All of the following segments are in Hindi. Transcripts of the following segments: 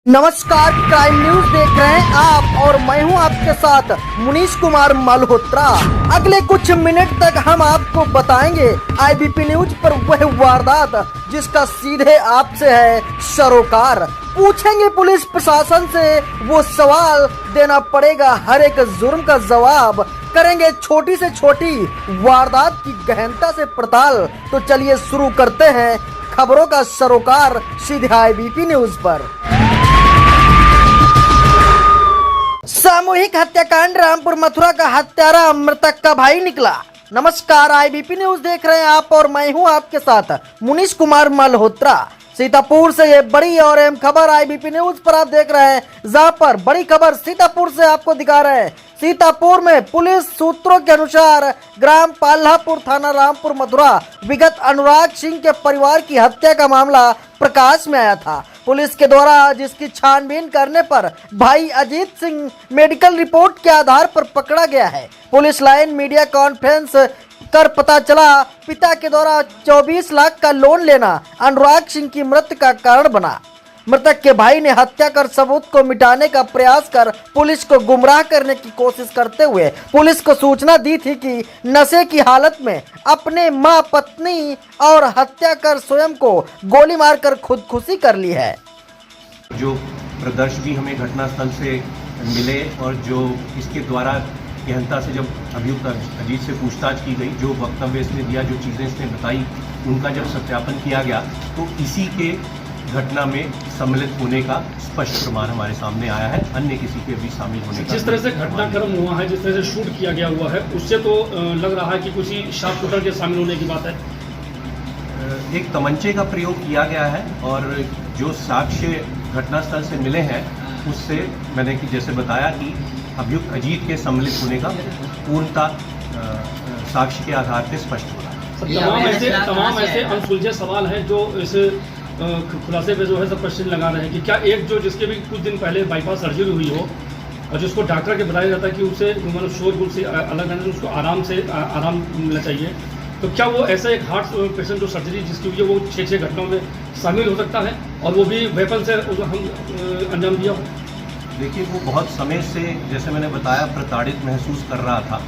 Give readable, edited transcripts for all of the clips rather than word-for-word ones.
नमस्कार, क्राइम न्यूज देख रहे हैं आप और मैं हूं आपके साथ मुनीश कुमार मल्होत्रा। अगले कुछ मिनट तक हम आपको बताएंगे आईबीपी न्यूज पर वह वारदात जिसका सीधे आपसे है सरोकार। पूछेंगे पुलिस प्रशासन से वो सवाल, देना पड़ेगा हर एक जुर्म का जवाब। करेंगे छोटी से छोटी वारदात की गहनता से पड़ताल। तो चलिए शुरू करते हैं खबरों का सरोकार सीधे आईबीपी न्यूज पर। सामूहिक हत्याकांड, रामपुर मथुरा का हत्यारा मृतक का भाई निकला। नमस्कार, आईबीपी न्यूज देख रहे हैं आप और मैं हूं आपके साथ मुनीश कुमार मल्होत्रा। सीतापुर से ये बड़ी और अहम खबर आईबीपी न्यूज पर आप देख रहे हैं, जहां पर बड़ी खबर सीतापुर से आपको दिखा रहे हैं। सीतापुर में पुलिस सूत्रों के अनुसार ग्राम पाल्हापुर, थाना रामपुर मथुरा विगत अनुराग सिंह के परिवार की हत्या का मामला प्रकाश में आया था। पुलिस के द्वारा जिसकी छानबीन करने पर भाई अजीत सिंह मेडिकल रिपोर्ट के आधार पर पकड़ा गया है। पुलिस लाइन मीडिया कॉन्फ्रेंस कर पता चला पिता के द्वारा 24 लाख का लोन लेना अनुराग सिंह की मृत्यु का कारण बना। मृतक के भाई ने हत्या कर सबूत को मिटाने का प्रयास कर पुलिस को गुमराह करने की कोशिश करते हुए पुलिस को सूचना दी थी कि नशे की हालत में अपने मां, पत्नी और हत्या कर स्वयं को गोली मारकर खुदकुशी कर ली है। जो प्रदर्श भी हमें घटनास्थल से मिले और जो इसके द्वारा गहनता से जब अभियुक्त अजीत से पूछताछ की गई, जो वक्तव्य इसने दिया, जो चीज़ें इसने बताई, उनका जब सत्यापन किया गया तो इसी के घटना में सम्मिलित होने का स्पष्ट प्रमाण हमारे सामने आया है। अन्य किसी के भी शामिल होने का जिस तरह से घटनाक्रम हुआ है, जिस तरह से शूट किया गया हुआ है, उससे तो लग रहा है कि किसी शार्प शूटर के शामिल होने की बात है। एक तमंचे का प्रयोग किया गया है और जो साक्ष्य घटनास्थल से मिले हैं उससे मैंने कि जैसे बताया कि अभियुक्त अजीत के सम्मिलित होने का पूर्णता साक्ष्य के आधार पर स्पष्ट हो रहा है। तमाम ऐसे अनसुलझे सवाल हैं जो इस खुलासे पे जो है सब प्रश्न लगा रहे हैं कि क्या एक जो जिसके भी कुछ दिन पहले बाईपास सर्जरी हुई हो और जिसको डॉक्टर के बताया जाता है कि उसे मतलब शोरगुल से अलग रहने से उसको आराम मिलना चाहिए, तो क्या वो ऐसा एक हार्ट पेशेंट जो सर्जरी जिसकी हुई है वो 6 घटनाओं में शामिल हो सकता है और वो भी वेपन से हम अंजाम दिया हो? देखिए, वो बहुत समय से जैसे मैंने बताया प्रताड़ित महसूस कर रहा था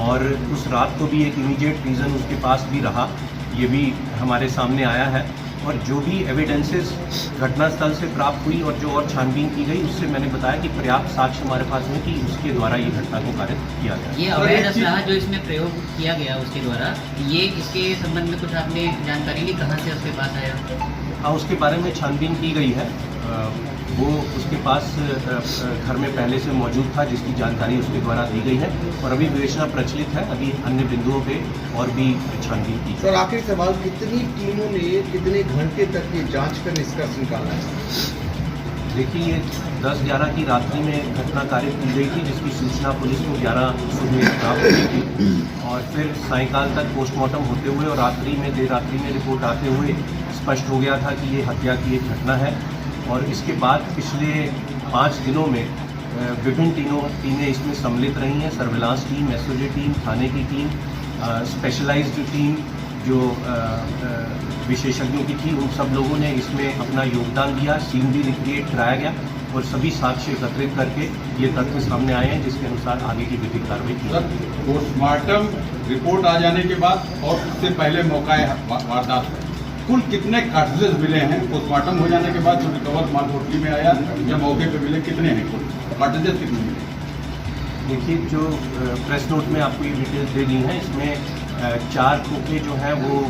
और उस रात को भी एक इमीडिएट रीज़न उसके पास भी रहा, ये भी हमारे सामने आया है। और जो भी एविडेंसेस घटनास्थल से प्राप्त हुई और जो और छानबीन की गई उससे मैंने बताया कि पर्याप्त साक्ष्य हमारे पास में कि उसके द्वारा ये घटना को कारित किया गया। ये अवेयरनेस रहा जो इसमें प्रयोग किया गया उसके द्वारा, ये इसके संबंध में कुछ आपने जानकारी ली, कहाँ से उसके पास आया? हाँ, उसके बारे में छानबीन की गई है। वो उसके पास घर में पहले से मौजूद था जिसकी जानकारी उसके द्वारा दी गई है और अभी विवेचना प्रचलित है। अभी अन्य बिंदुओं पे और भी छानबीन की। सर, आखिरी सवाल, कितनी टीमों ने कितने घंटे तक ये जांच कर निष्कर्ष निकाला है? देखिए, ये 10-11 की रात्रि में घटना कारित की गई थी जिसकी सूचना पुलिस को 11 सुबह प्राप्त हुई थी और फिर सायंकाल तक पोस्टमार्टम होते हुए और रात्रि में देर रात्रि में रिपोर्ट आते हुए स्पष्ट हो गया था कि ये हत्या की एक घटना है। और इसके बाद पिछले 5 दिनों में विभिन्न टीमें इसमें सम्मिलित रही हैं। सर्विलांस टीम, एसओजी टीम, थाने की टीम, स्पेशलाइज्ड टीम जो विशेषज्ञों की थी, उन सब लोगों ने इसमें अपना योगदान दिया। सीन भी रिक्रिएट कराया गया और सभी साक्ष्य एकत्रित करके ये तथ्य सामने आए हैं जिसके अनुसार आगे की विधिक कार्रवाई की जाएगी। पोस्टमार्टम रिपोर्ट आ जाने के बाद और उससे पहले मौका वारदात कुल कितने कार्ट्रिजेस मिले हैं? पोस्टमार्टम हो जाने के बाद जो रिकवर माल होटली में आया या मौके पे मिले, कितने हैं कुल कार्ट्रिजेस, कितने मिले? देखिए, जो प्रेस नोट में आपको ये डिटेल्स दे दी हैं, इसमें 4 खोखे जो हैं वो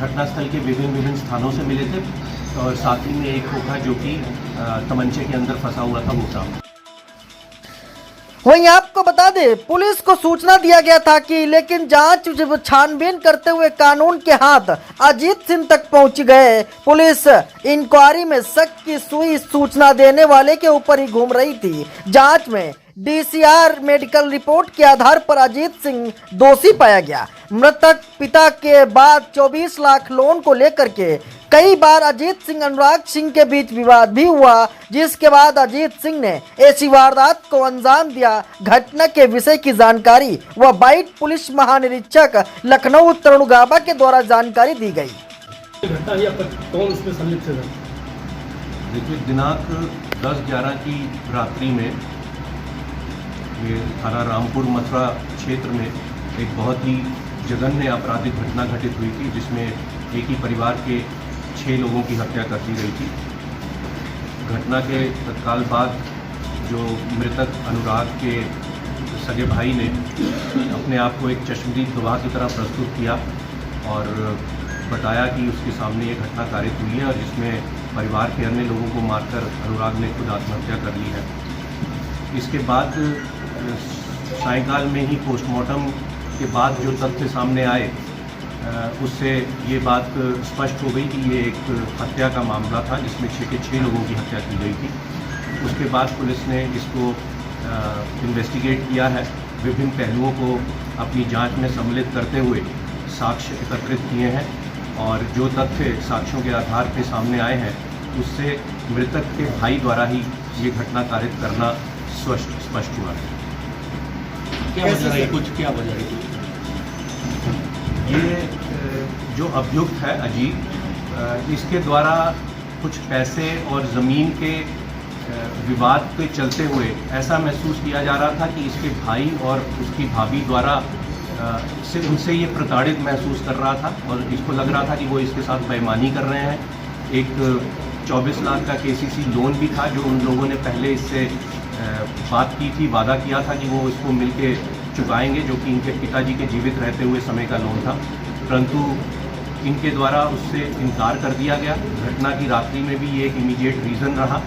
घटनास्थल के विभिन्न स्थानों से मिले थे और साथ ही में एक खोखा जो कि तमंचे के अंदर फंसा हुआ था वो था। वहीं आपको बता दें, पुलिस को सूचना दिया गया था कि लेकिन जांच जब छानबीन करते हुए कानून के हाथ अजीत सिंह तक पहुंच गए। पुलिस इंक्वायरी में शक की सुई सूचना देने वाले के ऊपर ही घूम रही थी। जांच में डीसीआर मेडिकल रिपोर्ट के आधार पर अजीत सिंह दोषी पाया गया। मृतक पिता के बाद 24 लाख लोन को लेकर के कई बार अजीत सिंह अनुराग सिंह के बीच विवाद भी हुआ, जिसके बाद अजीत सिंह ने ऐसी वारदात को अंजाम दिया। घटना के विषय की जानकारी व बाइट पुलिस महानिरीक्षक लखनऊ तरुणगाबा के द्वारा जानकारी दी गई। घटना कौन उसमें सम्मिलित थे? देखिए, दिनांक 10/11 की रात्रि में ये थाना रामपुर मथुरा क्षेत्र में एक बहुत ही जघन्य आपराधिक घटना घटित हुई थी, जिसमें एक ही परिवार के 6 लोगों की हत्या कर दी गई थी। घटना के तत्काल बाद जो मृतक अनुराग के सगे भाई ने अपने आप को एक चश्मदीद गवाह की तरह प्रस्तुत किया और बताया कि उसके सामने ये घटना कारित हुई है और जिसमें परिवार के अन्य लोगों को मारकर अनुराग ने खुद आत्महत्या कर ली है। इसके बाद सायंकाल में ही पोस्टमार्टम के बाद जो तथ्य सामने आए उससे ये बात स्पष्ट हो गई कि ये एक हत्या का मामला था, जिसमें 6 के 6 लोगों की हत्या की गई थी। उसके बाद पुलिस ने इसको इन्वेस्टिगेट किया है, विभिन्न पहलुओं को अपनी जांच में सम्मिलित करते हुए साक्ष्य एकत्रित किए हैं और जो तथ्य साक्ष्यों के आधार पर सामने आए हैं उससे मृतक के भाई द्वारा ही ये घटना कारित करना स्पष्ट हुआ है। क्या वजह है, कुछ क्या वजह है? ये जो अभियुक्त है अजीत, इसके द्वारा कुछ पैसे और ज़मीन के विवाद के चलते हुए ऐसा महसूस किया जा रहा था कि इसके भाई और उसकी भाभी द्वारा उनसे ये प्रताड़ित महसूस कर रहा था और इसको लग रहा था कि वो इसके साथ बेईमानी कर रहे हैं। एक 24 लाख का KCC लोन भी था जो उन लोगों ने पहले इससे बात की थी, वादा किया था कि वो इसको मिलके चुकाएंगे, जो कि इनके पिताजी के जीवित रहते हुए समय का लोन था, परंतु इनके द्वारा उससे इनकार कर दिया गया। घटना की रात्रि में भी ये एक इमीडिएट रीज़न रहा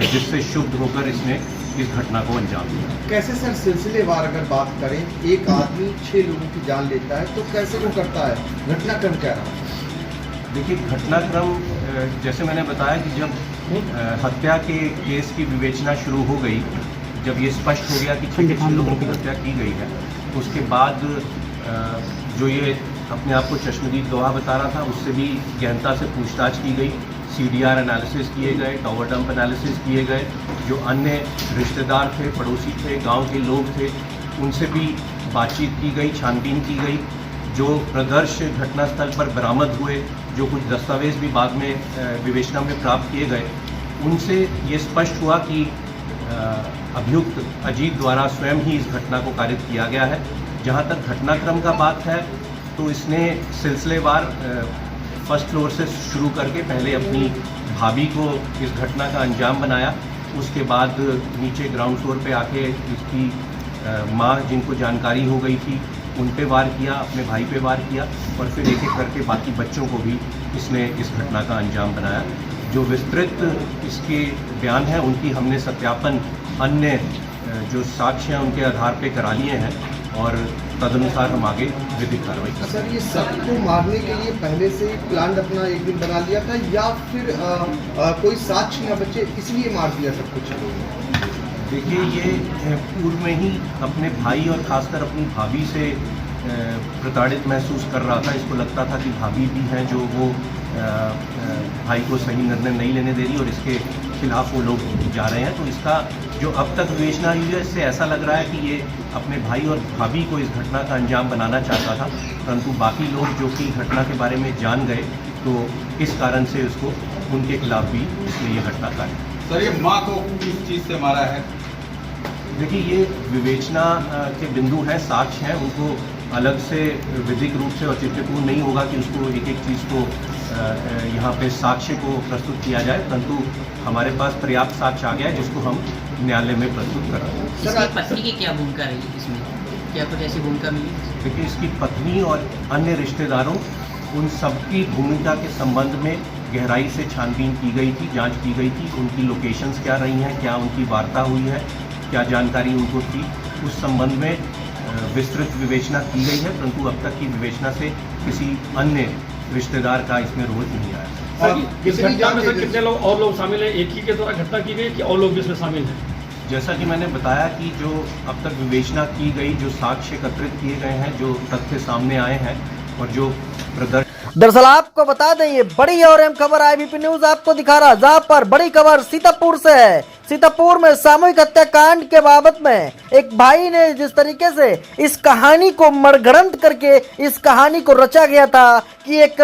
जिससे शुद्ध होकर इसने इस घटना को अंजाम दिया। कैसे सर सिलसिलेवार अगर बात करें, एक आदमी 6 लोगों की जान लेता है तो कैसे वो करता है, घटनाक्रम क्या रहा? देखिए, घटनाक्रम जैसे मैंने बताया कि जब हत्या के केस की विवेचना शुरू हो गई, जब ये स्पष्ट हो गया कि 6 के 6 लोगों की हत्या की गई है, उसके बाद जो ये अपने आप को चश्मदीद गवाह बता रहा था उससे भी गहनता से पूछताछ की गई, CDR एनालिसिस किए गए, टावर डंप एनालिसिस किए गए, जो अन्य रिश्तेदार थे, पड़ोसी थे, गांव के लोग थे, उनसे भी बातचीत की गई, छानबीन की गई। जो प्रदर्श घटनास्थल पर बरामद हुए, जो कुछ दस्तावेज भी बाद में विवेचना में प्राप्त किए गए, उनसे ये स्पष्ट हुआ कि अभियुक्त अजीत द्वारा स्वयं ही इस घटना को कारित किया गया है। जहाँ तक घटनाक्रम का बात है तो इसने सिलसिलेवार फर्स्ट फ्लोर से शुरू करके पहले अपनी भाभी को इस घटना का अंजाम बनाया, उसके बाद नीचे ग्राउंड फ्लोर पे आके इसकी माँ जिनको जानकारी हो गई थी उन पे वार किया, अपने भाई पे वार किया और फिर एक एक करके बाकी बच्चों को भी इसने इस घटना का अंजाम बनाया। जो विस्तृत इसके बयान हैं उनकी हमने सत्यापन अन्य जो साक्ष्य हैं उनके आधार पे करा लिए हैं और तदनुसार हम आगे विधिक कार्रवाई करेंगे। सर, ये सबको मारने के लिए पहले से ही प्लान अपना एक दिन बना लिया था या फिर कोई साक्ष्य न बचे इसलिए मार दिया सब कुछ? देखिए, ये पूर्व में ही अपने भाई और खासकर अपनी भाभी से प्रताड़ित महसूस कर रहा था। इसको लगता था कि भाभी भी हैं जो वो भाई को सही निर्णय नहीं लेने दे रही और इसके खिलाफ वो लोग जा रहे हैं। तो इसका जो अब तक विवेचना हुई है इससे ऐसा लग रहा है कि ये अपने भाई और भाभी को इस घटना का अंजाम बनाना चाहता था, परंतु बाकी लोग जो कि घटना के बारे में जान गए तो इस कारण से उसको उनके खिलाफ भी इसने ये घटना काटी। सर, ये माँ को किस चीज़ से मारा है? देखिए, ये विवेचना के बिंदु हैं, साक्ष्य हैं, उनको अलग से विधिक रूप से औचित्यपूर्ण नहीं होगा कि उसको एक एक चीज़ को यहाँ पे साक्ष्य को प्रस्तुत किया जाए, परंतु हमारे पास पर्याप्त साक्ष्य आ गया है जिसको हम न्यायालय में प्रस्तुत कर रहे हैं। इसकी पत्नी की क्या भूमिका रही इसमें, क्या कुछ ऐसी भूमिका मिली? देखिए, इसकी पत्नी और अन्य रिश्तेदारों उन सबकी भूमिका के संबंध में गहराई से छानबीन की गई थी, जांच की गई थी। उनकी लोकेशंस क्या रही हैं, क्या उनकी वार्ता हुई है, क्या जानकारी उनको थी, उस संबंध में विस्तृत विवेचना की गई है, परंतु अब तक की विवेचना से किसी अन्य रिश्तेदार का इसमें रोल नहीं आया। सर, इस घटना में सर कितने लोग और लोग शामिल हैं? एक ही के द्वारा घटना की गई कि और लोग भी इसमें शामिल हैं? जैसा कि मैंने बताया कि जो अब तक विवेचना की गई, जो साक्ष्य एकत्रित किए गए हैं, जो तथ्य सामने आए हैं और जो दरअसल आपको बता दें ये बड़ी और अहम खबर IBP न्यूज आपको दिखा रहा, जहां पर बड़ी खबर सीतापुर से है। सीतापुर में सामूहिक हत्याकांड के बाबत में एक भाई ने जिस तरीके से इस कहानी को मड़गड़ंत करके इस कहानी को रचा गया था कि एक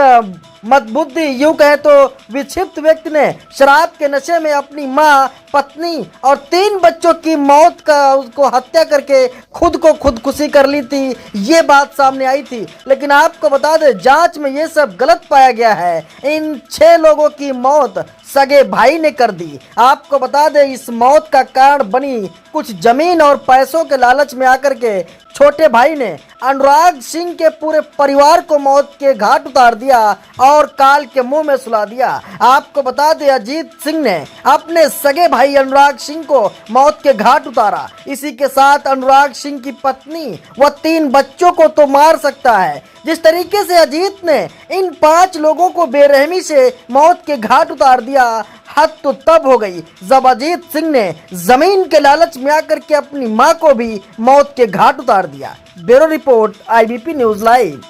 मदबुद्धि यूं कहे तो विक्षिप्त व्यक्ति ने शराब के नशे में अपनी मां, पत्नी और 3 बच्चों की मौत का उसको हत्या करके खुद को खुदकुशी कर ली थी, ये बात सामने आई थी। लेकिन आपको बता दें जांच में ये सब गलत पाया गया है। इन 6 लोगों की मौत सगे भाई ने कर दी। आपको बता दें इस मौत का कारण बनी कुछ जमीन और पैसों के लालच में आकर के छोटे भाई ने अनुराग सिंह के पूरे परिवार को मौत के घाट उतार दिया और काल के मुंह में सुला दिया। आपको बता दें अजीत सिंह ने अपने सगे भाई अनुराग सिंह को मौत के घाट उतारा। इसी के साथ अनुराग सिंह की पत्नी व 3 बच्चों को तो मार सकता है। जिस तरीके से अजीत ने इन 5 लोगों को बेरहमी से मौत के घाट उतार दिया, हद तो तब हो गई जब अजीत सिंह ने जमीन के लालच में आकर के अपनी मां को भी मौत के घाट उतार दिया। Bureau report IBP news live.